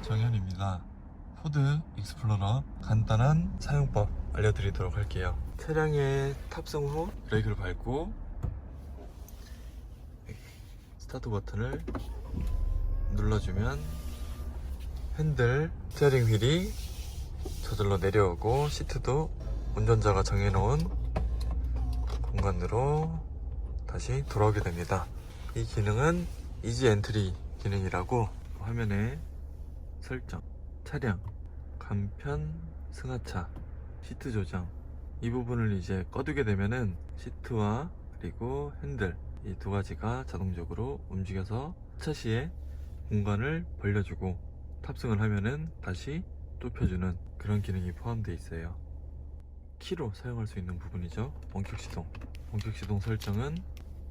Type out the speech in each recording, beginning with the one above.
정현입니다. 포드 익스플로러 간단한 사용법 알려드리도록 할게요. 차량에 탑승 후 브레이크를 밟고 스타트 버튼을 눌러주면 핸들, 스티어링 휠이 저절로 내려오고 시트도 운전자가 정해놓은 공간으로 다시 돌아오게 됩니다. 이 기능은 이지 엔트리 기능이라고 화면에 설정, 차량, 간편, 승하차, 시트 조정 이 부분을 이제 꺼두게 되면은 시트와 그리고 핸들 이 두 가지가 자동적으로 움직여서 차 시에 공간을 벌려주고 탑승을 하면은 다시 좁혀주는 그런 기능이 포함되어 있어요. 키로 사용할 수 있는 부분이죠. 원격 시동. 원격 시동 설정은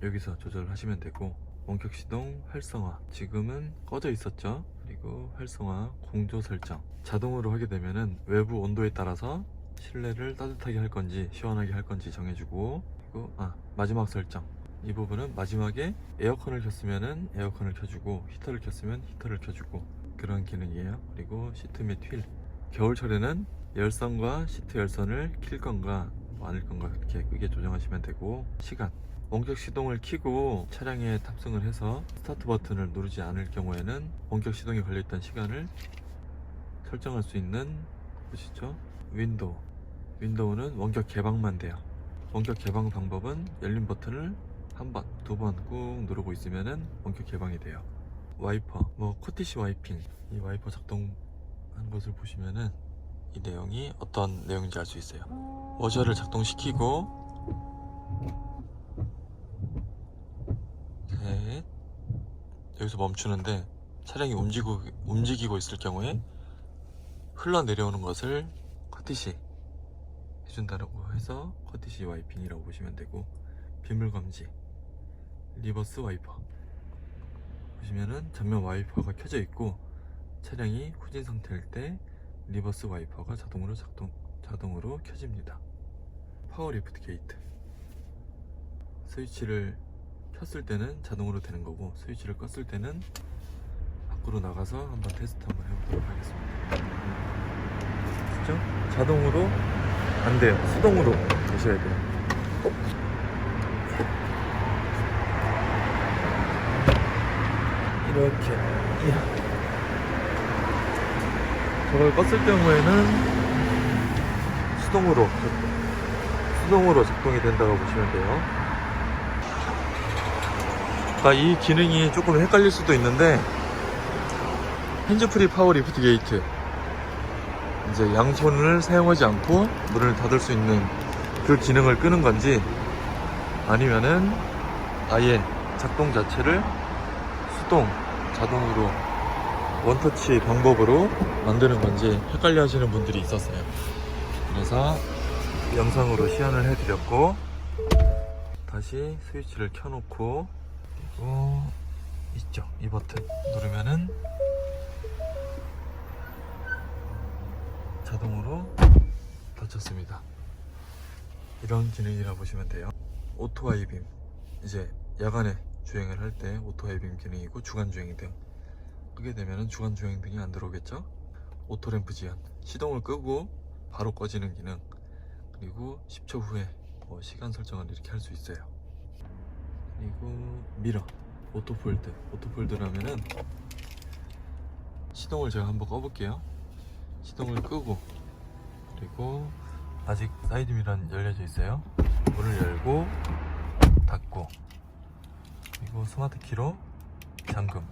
여기서 조절하시면 되고, 원격 시동 활성화 지금은 꺼져 있었죠. 그리고 활성화 공조 설정 자동으로 하게 되면은 외부 온도에 따라서 실내를 따뜻하게 할 건지 시원하게 할 건지 정해주고, 그리고 마지막 설정 이 부분은 마지막에 에어컨을 켰으면은 에어컨을 켜주고 히터를 켰으면 히터를 켜주고 그런 기능이에요. 그리고 시트 및 휠, 겨울철에는 열선과 시트 열선을 킬 건가 아닐 건가 그렇게 크게 조정하시면 되고, 시간 원격 시동을 켜고 차량에 탑승을 해서 스타트 버튼을 누르지 않을 경우에는 원격 시동이 걸려있던 시간을 설정할 수 있는 곳이죠. 윈도우는 원격 개방만 돼요. 원격 개방 방법은 열린 버튼을 한 번, 두 번 꾹 누르고 있으면은 원격 개방이 돼요. 와이퍼, 코티시 와이핑, 이 와이퍼 작동한 것을 보시면은 이 내용이 어떤 내용인지 알 수 있어요. 워셔를 작동시키고 셋, 여기서 멈추는데 차량이 움직이고 있을 경우에 흘러내려오는 것을 커티시 해준다고 해서 커티시 와이핑이라고 보시면 되고, 비물 감지, 리버스 와이퍼 보시면은 전면 와이퍼가 켜져 있고 차량이 후진 상태일 때 리버스 와이퍼가 자동으로 켜집니다. 파워 리프트 게이트, 스위치를 켰을 때는 자동으로 되는 거고 스위치를 껐을 때는 밖으로 나가서 한번 테스트 한번 해보도록 하겠습니다. 그죠? 자동으로 안 돼요. 수동으로 되셔야 돼요. 이렇게 저걸 껐을 경우에는 수동으로 작동이 된다고 보시면 돼요. 이 기능이 조금 헷갈릴 수도 있는데, 핸즈프리 파워 리프트 게이트, 이제 양손을 사용하지 않고 문을 닫을 수 있는 그 기능을 끄는 건지, 아니면은 아예 작동 자체를 자동으로 원터치 방법으로 만드는 건지 헷갈려 하시는 분들이 있었어요. 그래서 영상으로 시연을 해드렸고, 다시 스위치를 켜놓고, 그리고 있죠, 이 버튼 누르면은 자동으로 닫혔습니다. 이런 기능이라 보시면 돼요. 오토 하이빔, 이제 야간에 주행을 할 때 오토 하이빔 기능이고, 주간 주행 등 끄게 되면은 주간 주행 등이 안 들어오겠죠. 오토 램프 지연, 시동을 끄고 바로 꺼지는 기능, 그리고 10초 후에 시간 설정을 이렇게 할 수 있어요. 그리고 미러, 오토폴드라면은 시동을 제가 한번 꺼볼게요. 시동을 끄고, 그리고 아직 사이드 미러는 열려져 있어요. 문을 열고 닫고, 그리고 스마트 키로 잠금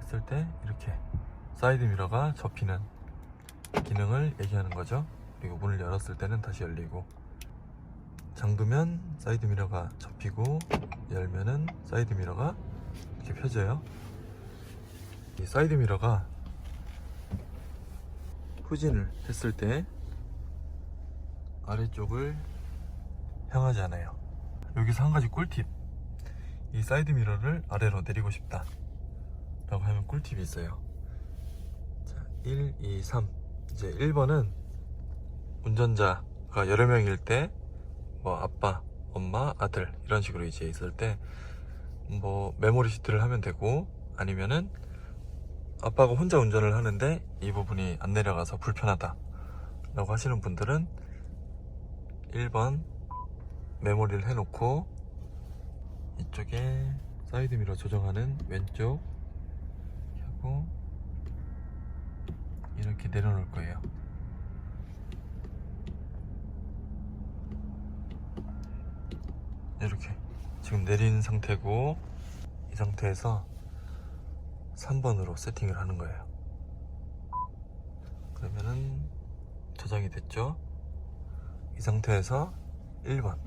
했을 때 이렇게 사이드 미러가 접히는 기능을 얘기하는 거죠. 그리고 문을 열었을 때는 다시 열리고, 잠그면 사이드 미러가 접히고 열면은 사이드 미러가 이렇게 펴져요. 이 사이드 미러가 후진을 했을 때 아래쪽을 향하지 않아요. 여기서 한 가지 꿀팁, 이 사이드 미러를 아래로 내리고 싶다 라고 하면 꿀팁이 있어요. 자, 1, 2, 3. 이제 1번은 운전자가 여러 명일 때 아빠, 엄마, 아들 이런 식으로 이제 있을 때 메모리 시트를 하면 되고, 아니면은 아빠가 혼자 운전을 하는데 이 부분이 안 내려가서 불편하다 라고 하시는 분들은 1번 메모리를 해놓고 이쪽에 사이드미러 조정하는 왼쪽 하고 이렇게 내려놓을 거예요. 이렇게 지금 내린 상태고, 이 상태에서 3번으로 세팅을 하는 거예요. 그러면은 저장이 됐죠. 이 상태에서 1번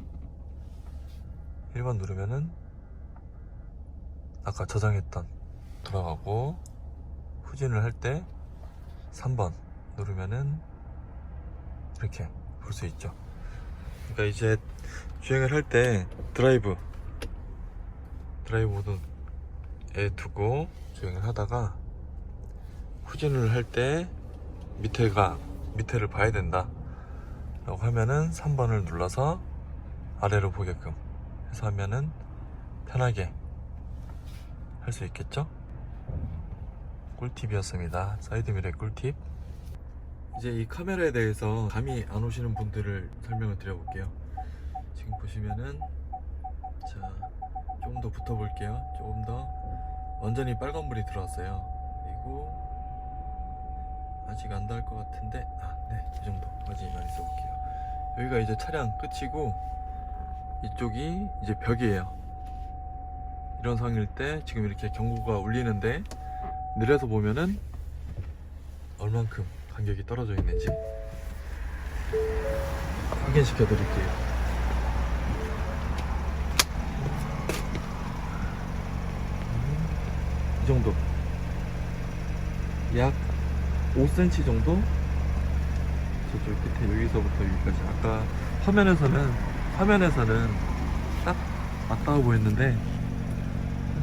누르면은 아까 저장했던 돌아가고, 후진을 할 때 3번 누르면은 이렇게 볼 수 있죠. 그러니까 이제 주행을 할 때 드라이브 모드에 두고 주행을 하다가 후진을 할 때 밑에를 봐야 된다 라고 하면은 3번을 눌러서 아래로 보게끔 해서 하면은 편하게 할 수 있겠죠. 꿀팁이었습니다. 사이드미러의 꿀팁. 이제 이 카메라에 대해서 감이 안 오시는 분들을 설명을 드려볼게요. 지금 보시면은, 자, 조금 더 붙어 볼게요. 조금 더. 완전히 빨간불이 들어왔어요. 그리고 아직 안 닿을 것 같은데, 네, 이 정도까지만 있어 볼게요. 여기가 이제 차량 끝이고, 이쪽이 이제 벽이에요. 이런 상황일 때 지금 이렇게 경고가 울리는데, 느려서 보면은 얼만큼 간격이 떨어져 있는지 확인시켜 드릴게요. 이 정도, 약 5cm 정도 저쪽 끝에 여기서부터 여기까지. 아까 화면에서는 딱 맞닿아 보였는데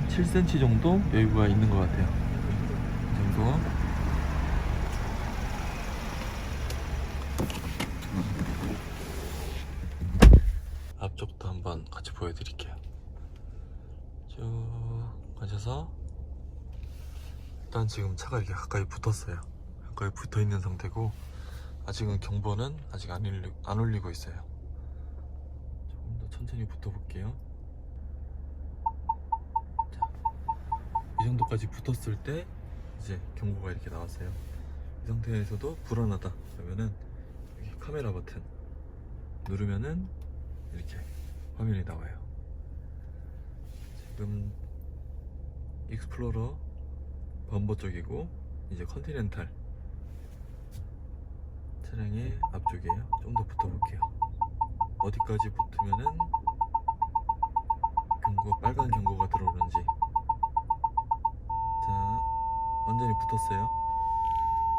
7cm 정도 여유가 있는 것 같아요. 이 정도. 앞쪽도 한번 같이 보여드릴게요. 쭉 가셔서, 일단 지금 차가 이렇게 가까이 붙었어요. 가까이 붙어 있는 상태고, 아직은 경보는 아직 안 울리고 있어요. 조금 더 천천히 붙어 볼게요. 자, 이 정도까지 붙었을 때 이제 경고가 이렇게 나왔어요. 이 상태에서도 불안하다 그러면은 여기 카메라 버튼 누르면은 이렇게 화면이 나와요. 지금 익스플로러 범버 쪽이고, 이제 컨티넨탈 차량의 앞쪽이에요. 좀 더 붙어 볼게요. 어디까지 붙으면은 빨간 경고가 들어오는지. 자, 완전히 붙었어요.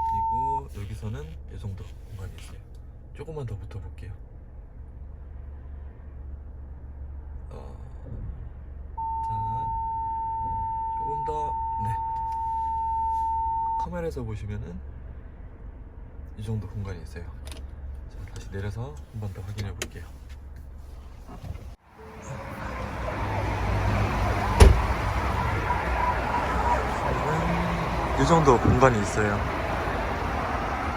그리고 여기서는 이 정도 공간이 있어요. 조금만 더 붙어 볼게요. 자, 조금 더. 네, 카메라에서 보시면은 이 정도 공간이 있어요. 자, 다시 내려서 한 번 더 확인해 볼게요. 이 정도 공간이 있어요.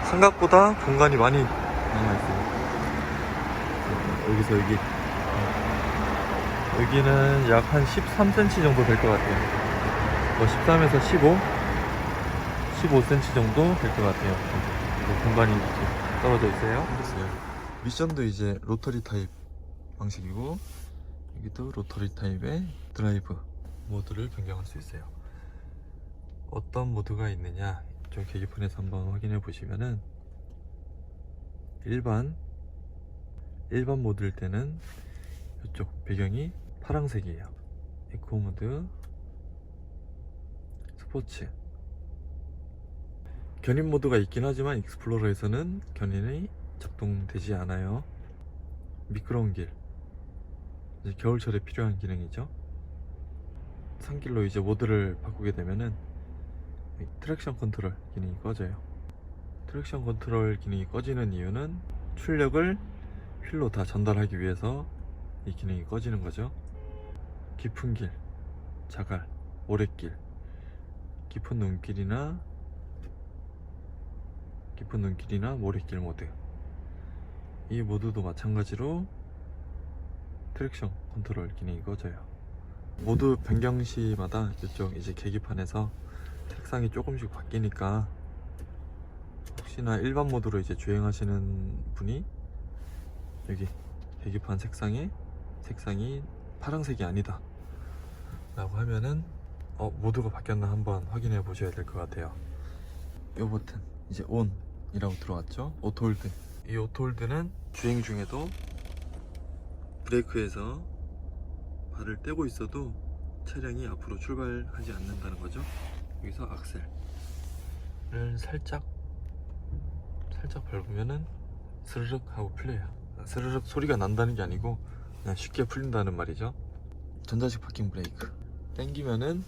생각보다 공간이 많이 남아있어요. 여기서 여기는 약 한 13cm 정도 될 것 같아요. 뭐 13에서 15cm 정도 될 것 같아요. 공간이 이렇게 떨어져 있어요. 미션도 이제 로터리 타입 방식이고, 여기도 로터리 타입의 드라이브 모드를 변경할 수 있어요. 어떤 모드가 있느냐, 이쪽 계기판에서 한번 확인해 보시면은, 일반 모드일 때는 이쪽 배경이 파란색이에요. 에코 모드, 스포츠, 견인 모드가 있긴 하지만 익스플로러에서는 견인이 작동되지 않아요. 미끄러운 길, 이제 겨울철에 필요한 기능이죠. 산길로 이제 모드를 바꾸게 되면은 트랙션 컨트롤 기능이 꺼져요. 트랙션 컨트롤 기능이 꺼지는 이유는 출력을 휠로 다 전달하기 위해서 이 기능이 꺼지는 거죠. 깊은 길, 자갈, 오랫길, 깊은 눈길이나 모래길 모드, 이 모드도 마찬가지로 트랙션 컨트롤 기능이 꺼져요. 모드 변경 시마다 이쪽 이제 계기판에서 색상이 조금씩 바뀌니까 혹시나 일반 모드로 이제 주행하시는 분이 여기 계기판 색상이 파란색이 아니다 라고 하면은 모드가 바뀌었나 한번 확인해 보셔야 될 것 같아요. 이 버튼 이제 온 이라고 들어왔죠. 오토홀드. 이 오토홀드는 주행 중에도 브레이크에서 발을 떼고 있어도 차량이 앞으로 출발하지 않는다는 거죠. 여기서 악셀을 살짝 밟으면은 스르륵 하고 풀려요. 스르륵 소리가 난다는 게 아니고 그냥 쉽게 풀린다는 말이죠. 전자식 파킹 브레이크 당기면은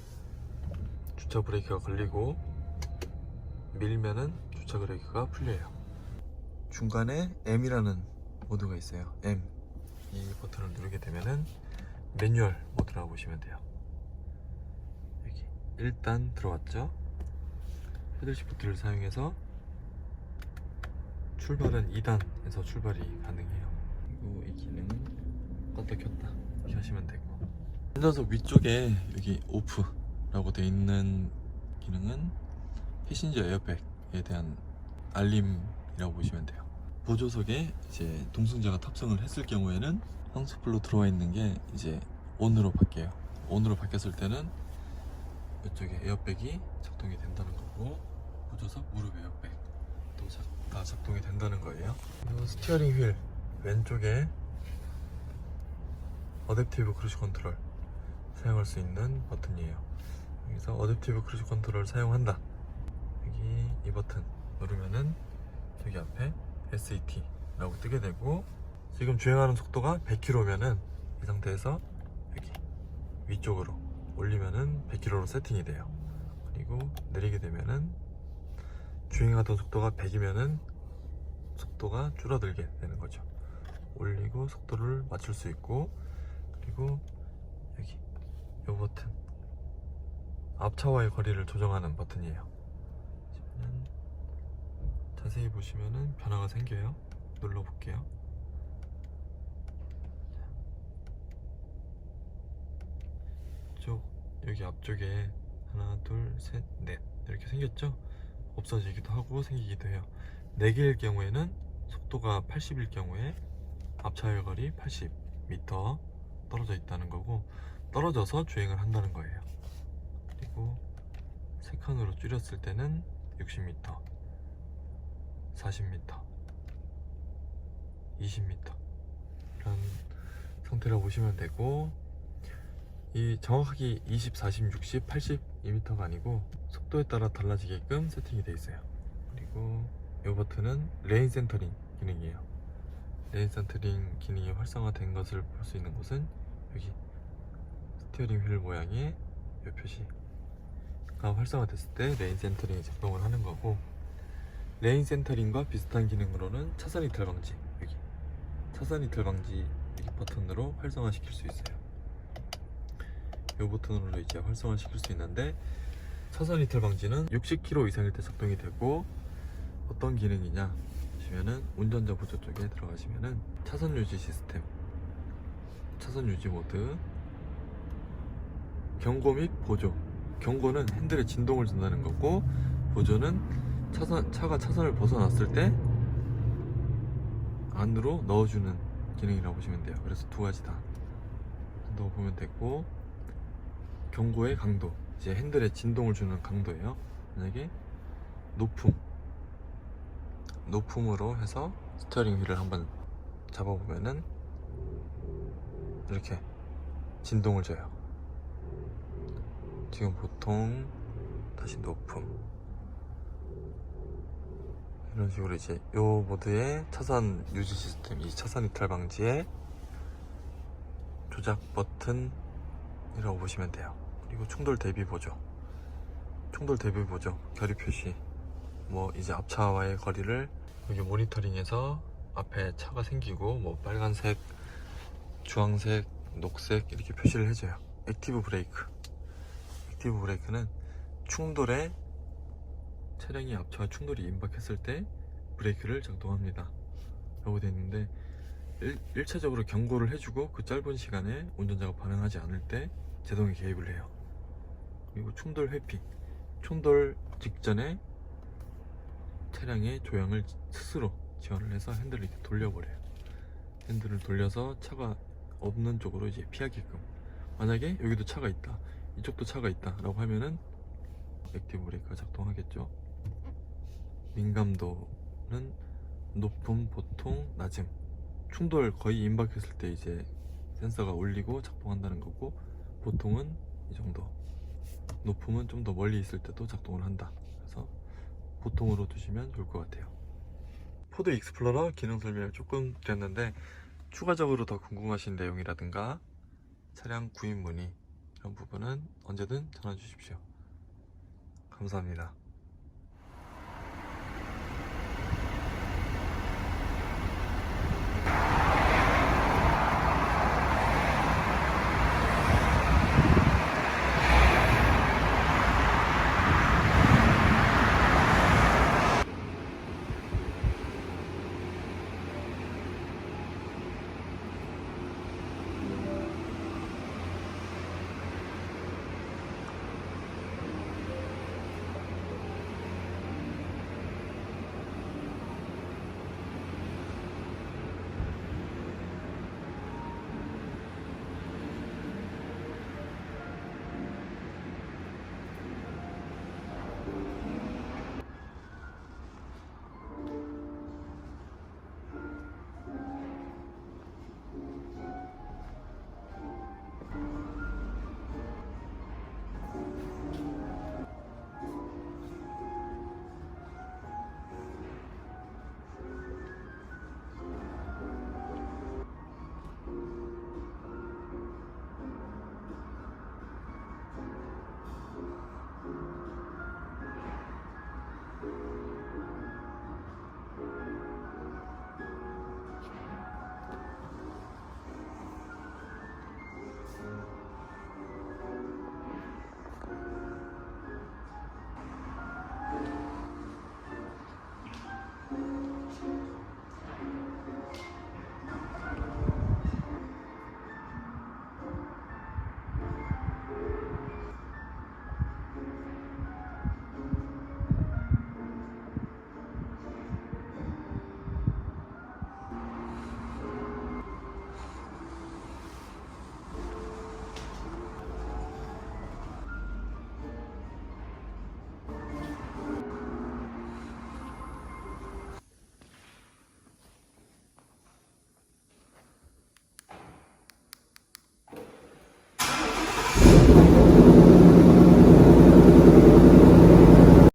주차 브레이크가 걸리고 밀면은 주차 브레이크가 풀려요. 중간에 M이라는 모드가 있어요. M, 이 버튼을 누르게 되면은 매뉴얼 모드라고 보시면 돼요. 여기 1단 들어왔죠. 패들 시프트를 사용해서 출발은 2단에서 출발이 가능해요. 그리고 이 기능은 껐다 켰다 이렇게 하시면 되고, 운전석 위쪽에 여기 오프라고 되어 있는 기능은 패신저 에어백에 대한 알림이라고 보시면 돼요. 보조석에 이제 동승자가 탑승을 했을 경우에는 황소불로 들어와 있는 게 이제 온으로 바뀌어요. 온으로 바뀌었을 때는 이쪽에 에어백이 작동이 된다는 거고, 보조석 무릎 에어백도 다 작동이 된다는 거예요. 그리고 스티어링 휠 왼쪽에 어댑티브 크루즈 컨트롤 사용할 수 있는 버튼이에요. 여기서 어댑티브 크루즈 컨트롤 사용한다, 여기 이 버튼 누르면은 저기 앞에 SET 라고 뜨게 되고, 지금 주행하는 속도가 100km면은 이 상태에서 여기 위쪽으로 올리면은 100km로 세팅이 돼요. 그리고 내리게 되면은 주행하던 속도가 100이면은 속도가 줄어들게 되는 거죠. 올리고 속도를 맞출 수 있고, 그리고 여기 이 버튼 앞차와의 거리를 조정하는 버튼이에요. 자세히 보시면은 변화가 생겨요. 눌러볼게요. 여기 앞쪽에 하나, 둘, 셋, 넷 이렇게 생겼죠? 없어지기도 하고 생기기도 해요. 4개일 경우에는 속도가 80일 경우에 앞차의 거리 80m 떨어져 있다는 거고, 떨어져서 주행을 한다는 거예요. 그리고 3칸으로 줄였을 때는 60m, 40m, 20m 이런 상태라고 보시면 되고, 이 정확하게 20, 40, 60, 82m가 아니고 속도에 따라 달라지게끔 세팅이 되어 있어요. 그리고 이 버튼은 레인 센터링 기능이에요. 레인 센터링 기능이 활성화된 것을 볼 수 있는 곳은 여기 스티어링 휠 모양의 이 표시가 활성화됐을 때 레인 센터링이 작동을 하는 거고, 레인 센터링과 비슷한 기능으로는 차선 이탈 방지, 여기 차선 이탈 방지 여기 버튼으로 활성화 시킬 수 있어요. 이 버튼으로 이제 활성화 시킬 수 있는데, 차선 이탈 방지는 60km 이상일 때 작동이 되고, 어떤 기능이냐 보시면은 운전자 보조 쪽에 들어가시면은 차선 유지 시스템, 차선 유지 모드, 경고 및 보조. 경고는 핸들에 진동을 준다는 거고, 보조는 차가 차선을 벗어났을 때 안으로 넣어주는 기능이라고 보시면 돼요. 그래서 두 가지 다 넣어보면 되고, 경고의 강도, 이제 핸들에 진동을 주는 강도예요. 만약에 높음으로 해서 스티어링 휠을 한번 잡아보면은 이렇게 진동을 줘요. 지금 보통 다시 높음, 이런 식으로 이제 이 모드의 차선 유지 시스템, 이 차선 이탈 방지의 조작 버튼이라고 보시면 돼요. 그리고 충돌 대비 보조, 결의 표시, 뭐 이제 앞차와의 거리를 여기 모니터링해서 앞에 차가 생기고 뭐 빨간색, 주황색, 녹색 이렇게 표시를 해줘요. 액티브 브레이크는 충돌에 차량이 앞차와 충돌이 임박했을 때 브레이크를 작동합니다 라고 되어 있는데 1차적으로 경고를 해주고 그 짧은 시간에 운전자가 반응하지 않을 때 제동에 개입을 해요. 그리고 충돌 회피, 충돌 직전에 차량의 조향을 스스로 지원을 해서 핸들을 이렇게 돌려버려요. 핸들을 돌려서 차가 없는 쪽으로 이제 피하게끔. 만약에 여기도 차가 있다, 이쪽도 차가 있다 라고 하면은 액티브 브레이크가 작동하겠죠. 민감도는 높음, 보통, 낮음. 충돌 거의 임박했을 때 이제 센서가 울리고 작동한다는 거고, 보통은 이 정도, 높음은 좀 더 멀리 있을 때도 작동을 한다. 그래서 보통으로 두시면 좋을 것 같아요. 포드 익스플로러 기능 설명을 조금 드렸는데, 추가적으로 더 궁금하신 내용이라든가 차량 구입 문의 이런 부분은 언제든 전화 주십시오. 감사합니다.